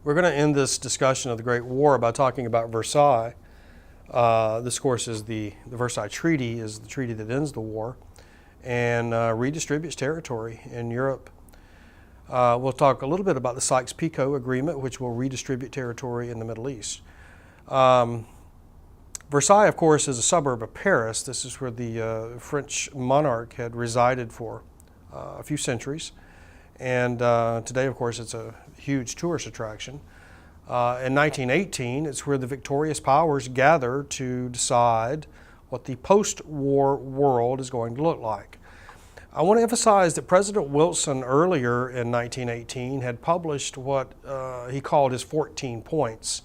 We're going to end this discussion of the Great War by talking about Versailles. This, of course, is the Versailles Treaty, is the treaty that ends the war and redistributes territory in Europe. We'll talk a little bit about the Sykes-Picot Agreement, which will redistribute territory in the Middle East. Versailles, of course, is a suburb of Paris. This is where the French monarch had resided for a few centuries. And today, of course, it's a huge tourist attraction. In 1918, it's where the victorious powers gather to decide what the post-war world is going to look like. I want to emphasize that President Wilson earlier in 1918 had published what he called his 14 points.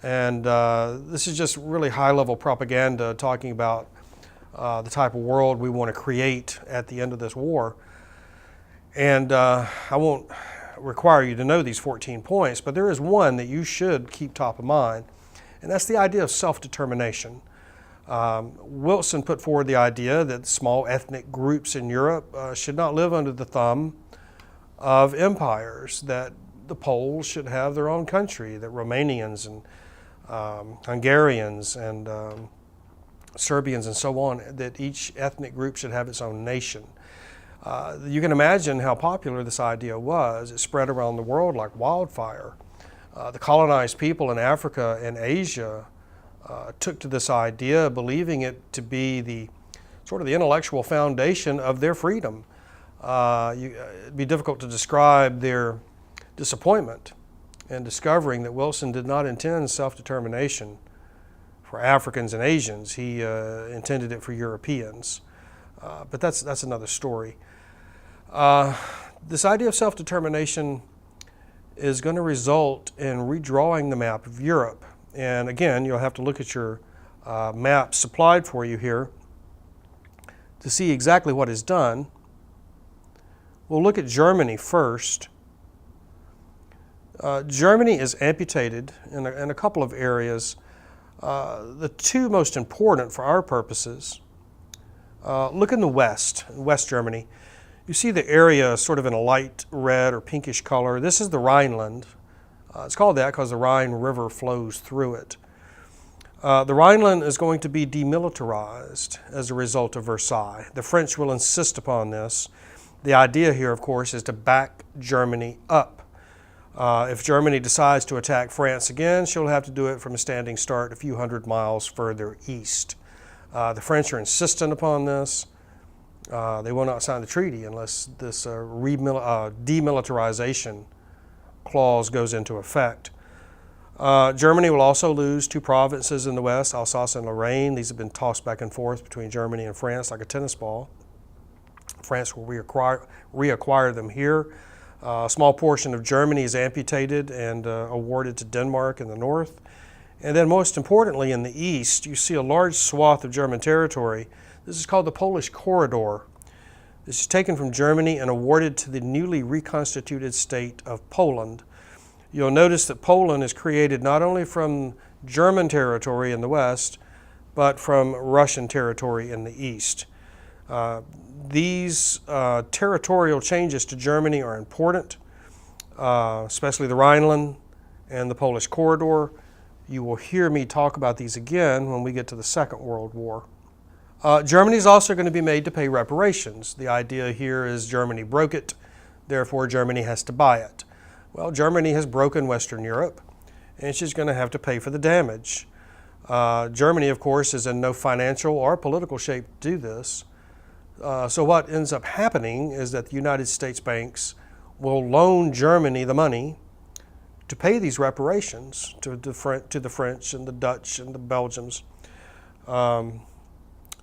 And this is just really high-level propaganda talking about the type of world we want to create at the end of this war. And I won't require you to know these 14 points, but there is one that you should keep top of mind, and that's the idea of self-determination. Wilson put forward the idea that small ethnic groups in Europe should not live under the thumb of empires, that the Poles should have their own country, that Romanians and Hungarians and Serbians and so on, that each ethnic group should have its own nation. You can imagine how popular this idea was. It spread around the world like wildfire. The colonized people in Africa and Asia took to this idea, believing it to be the sort of the intellectual foundation of their freedom. It'd be difficult to describe their disappointment in discovering that Wilson did not intend self-determination for Africans and Asians. He intended it for Europeans. But that's another story. This idea of self-determination is going to result in redrawing the map of Europe. And again, you'll have to look at your map supplied for you here to see exactly what is done. We'll look at Germany first. Germany is amputated in a couple of areas. The two most important for our purposes. Look in the West Germany. You see the area sort of in a light red or pinkish color. This is the Rhineland. It's called that because the Rhine River flows through it. The Rhineland is going to be demilitarized as a result of Versailles. The French will insist upon this. The idea here, of course, is to back Germany up. If Germany decides to attack France again, she'll have to do it from a standing start a few hundred miles further east. The French are insistent upon this. They will not sign the treaty unless this demilitarization clause goes into effect. Germany will also lose two provinces in the west, Alsace and Lorraine. These have been tossed back and forth between Germany and France like a tennis ball. France will reacquire them here. A small portion of Germany is amputated and awarded to Denmark in the north. And then most importantly, in the east, you see a large swath of German territory. This is called the Polish Corridor. This is taken from Germany and awarded to the newly reconstituted state of Poland. You'll notice that Poland is created not only from German territory in the west, but from Russian territory in the east. These territorial changes to Germany are important, especially the Rhineland and the Polish Corridor. You will hear me talk about these again when we get to the Second World War. Germany is also going to be made to pay reparations. The idea here is Germany broke it, therefore Germany has to buy it. Well, Germany has broken Western Europe, and she's going to have to pay for the damage. Germany, of course, is in no financial or political shape to do this. So what ends up happening is that the United States banks will loan Germany the money to pay these reparations to the French and the Dutch and the Belgians.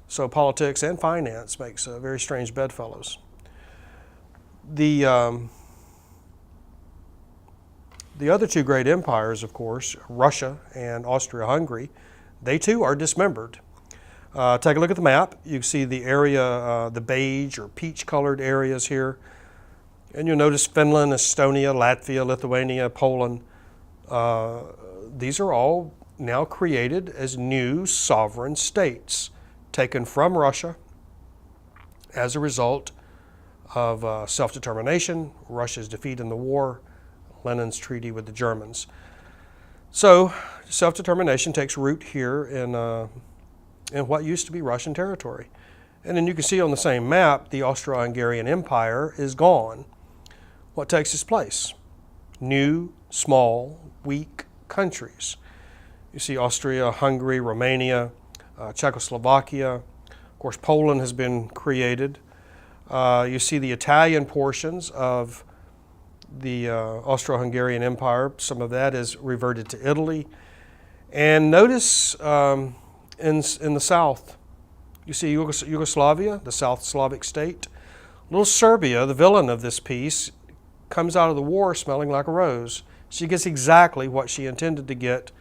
So politics and finance makes very strange bedfellows. The other two great empires, of course, Russia and Austria-Hungary, they too are dismembered. Take a look at the map. You see the area, the beige or peach-colored areas here. And you'll notice Finland, Estonia, Latvia, Lithuania, Poland. These are all now created as new sovereign states, taken from Russia as a result of self-determination, Russia's defeat in the war, Lenin's treaty with the Germans. So self-determination takes root here in what used to be Russian territory. And then you can see on the same map, the Austro-Hungarian Empire is gone. What takes its place? New, small, weak countries. You see Austria, Hungary, Romania, Czechoslovakia. Of course, Poland has been created. You see the Italian portions of the Austro-Hungarian Empire. Some of that is reverted to Italy. And notice in the south, you see Yugoslavia, the South Slavic state. Little Serbia, the villain of this piece, comes out of the war smelling like a rose. She gets exactly what she intended to get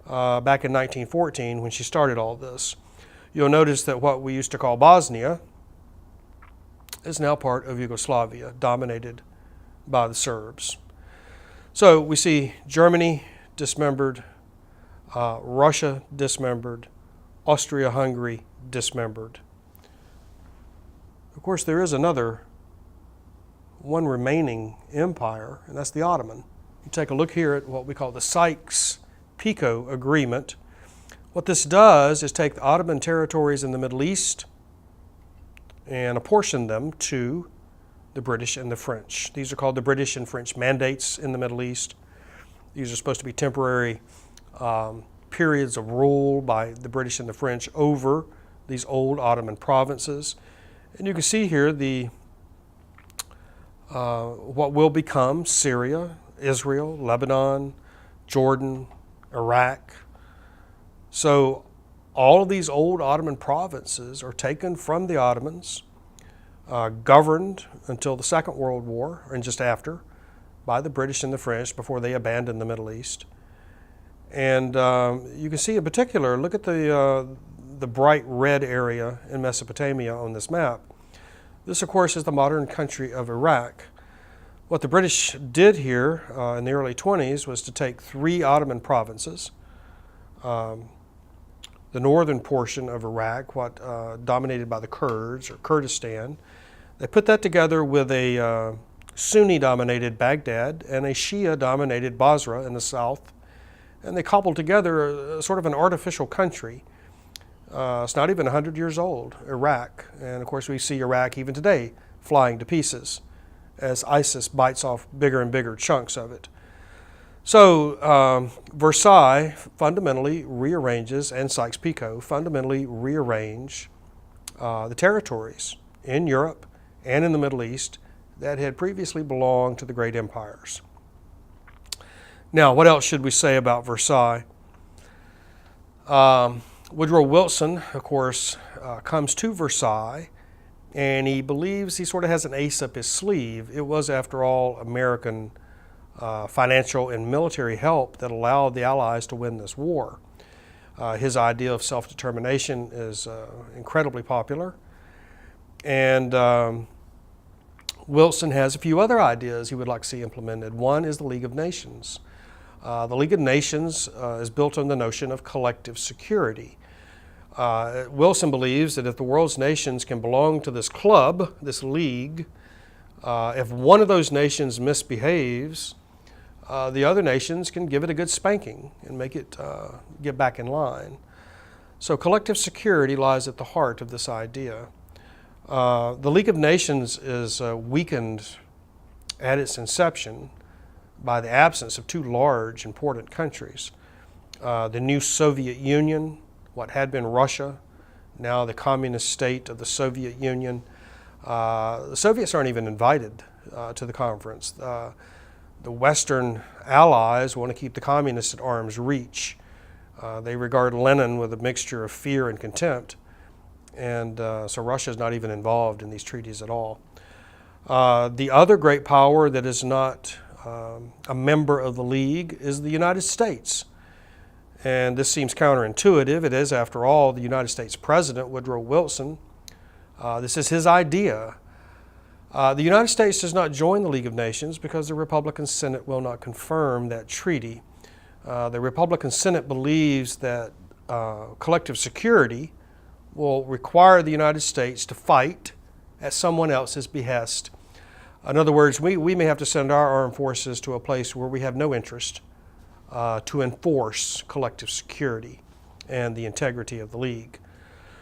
back in 1914 when she started all this. You'll notice that what we used to call Bosnia is now part of Yugoslavia, dominated by the Serbs. So we see Germany dismembered, Russia dismembered, Austria-Hungary dismembered. Of course, there is one remaining empire, and that's the Ottoman. You take a look here at what we call the Sykes-Picot Agreement. What this does is take the Ottoman territories in the Middle East and apportion them to the British and the French. These are called the British and French Mandates in the Middle East. These are supposed to be temporary periods of rule by the British and the French over these old Ottoman provinces. And you can see here what will become Syria, Israel, Lebanon, Jordan, Iraq. So all of these old Ottoman provinces are taken from the Ottomans, governed until the Second World War, and just after, by the British and the French before they abandoned the Middle East. And you can see in particular, look at the bright red area in Mesopotamia on this map. This, of course, is the modern country of Iraq. What the British did here in the early 20s was to take 3 Ottoman provinces, the northern portion of Iraq, dominated by the Kurds, or Kurdistan. They put that together with a Sunni-dominated Baghdad and a Shia-dominated Basra in the south, and they cobbled together sort of an artificial country. It's not even 100 years old, Iraq. And of course we see Iraq even today flying to pieces as ISIS bites off bigger and bigger chunks of it. So Versailles fundamentally rearranges, and Sykes-Picot fundamentally rearrange the territories in Europe and in the Middle East that had previously belonged to the great empires. Now, what else should we say about Versailles? Woodrow Wilson, of course, comes to Versailles, and he believes he sort of has an ace up his sleeve. It was, after all, American financial and military help that allowed the Allies to win this war. His idea of self-determination is incredibly popular. And Wilson has a few other ideas he would like to see implemented. One is the League of Nations. The League of Nations is built on the notion of collective security. Wilson believes that if the world's nations can belong to this club, this league, if one of those nations misbehaves, the other nations can give it a good spanking and make it get back in line. So collective security lies at the heart of this idea. The League of Nations is weakened at its inception by the absence of 2 large, important countries. The new Soviet Union, what had been Russia, now the communist state of the Soviet Union. The Soviets aren't even invited to the conference. The Western allies want to keep the communists at arm's reach. They regard Lenin with a mixture of fear and contempt, and so Russia is not even involved in these treaties at all. The other great power that is not a member of the League is the United States. And this seems counterintuitive. It is, after all, the United States President, Woodrow Wilson. This is his idea. The United States does not join the League of Nations because the Republican Senate will not confirm that treaty. The Republican Senate believes that collective security will require the United States to fight at someone else's behest. In other words, we may have to send our armed forces to a place where we have no interest to enforce collective security and the integrity of the League.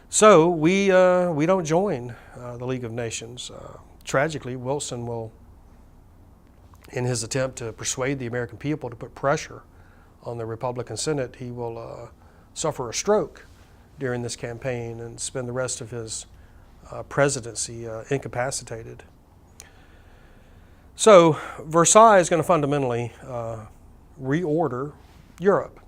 So we don't join the League of Nations. Tragically, Wilson will, in his attempt to persuade the American people to put pressure on the Republican Senate, he will suffer a stroke during this campaign and spend the rest of his presidency incapacitated. So Versailles is going to fundamentally reorder Europe.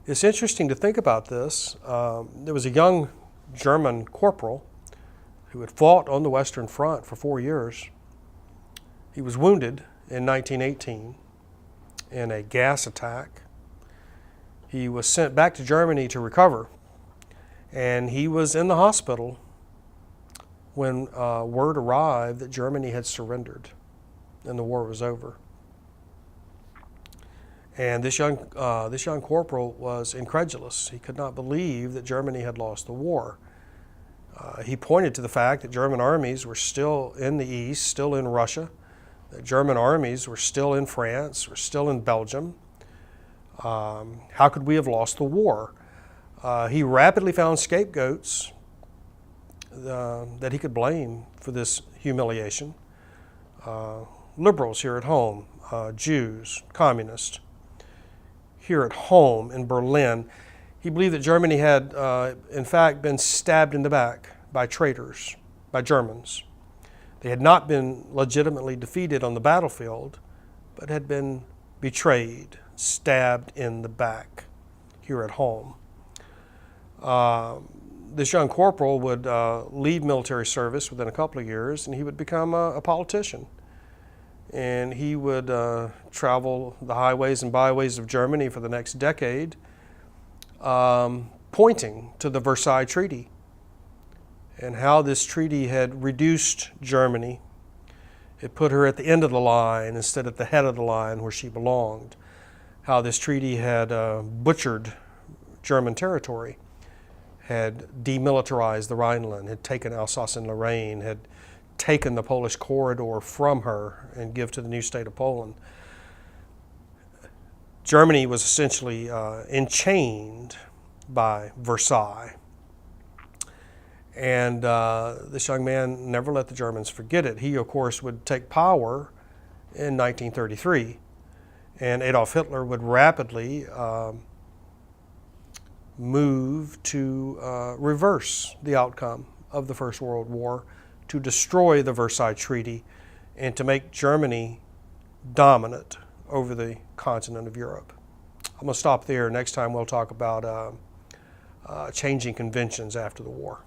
It's interesting to think about this. There was a young German corporal who had fought on the Western Front for 4 years. He was wounded in 1918 in a gas attack. He was sent back to Germany to recover, and he was in the hospital when word arrived that Germany had surrendered and the war was over. And this young corporal was incredulous. He could not believe that Germany had lost the war. He pointed to the fact that German armies were still in the East, still in Russia, that German armies were still in France, were still in Belgium. How could we have lost the war? He rapidly found scapegoats that he could blame for this humiliation. Liberals here at home, Jews, communists. Here at home in Berlin, he believed that Germany had, in fact, been stabbed in the back by traitors, by Germans. They had not been legitimately defeated on the battlefield, but had been betrayed, stabbed in the back here at home. This young corporal would leave military service within a couple of years, and he would become a politician. And he would travel the highways and byways of Germany for the next decade, pointing to the Versailles Treaty and how this treaty had reduced Germany. It put her at the end of the line instead of the head of the line where she belonged. How this treaty had butchered German territory, had demilitarized the Rhineland, had taken Alsace and Lorraine, had taken the Polish corridor from her and give to the new state of Poland. Germany was essentially enchained by Versailles. And this young man never let the Germans forget it. He, of course, would take power in 1933, and Adolf Hitler would rapidly move to reverse the outcome of the First World War, to destroy the Versailles Treaty, and to make Germany dominant over the continent of Europe. I'm going to stop there. Next time we'll talk about changing conventions after the war.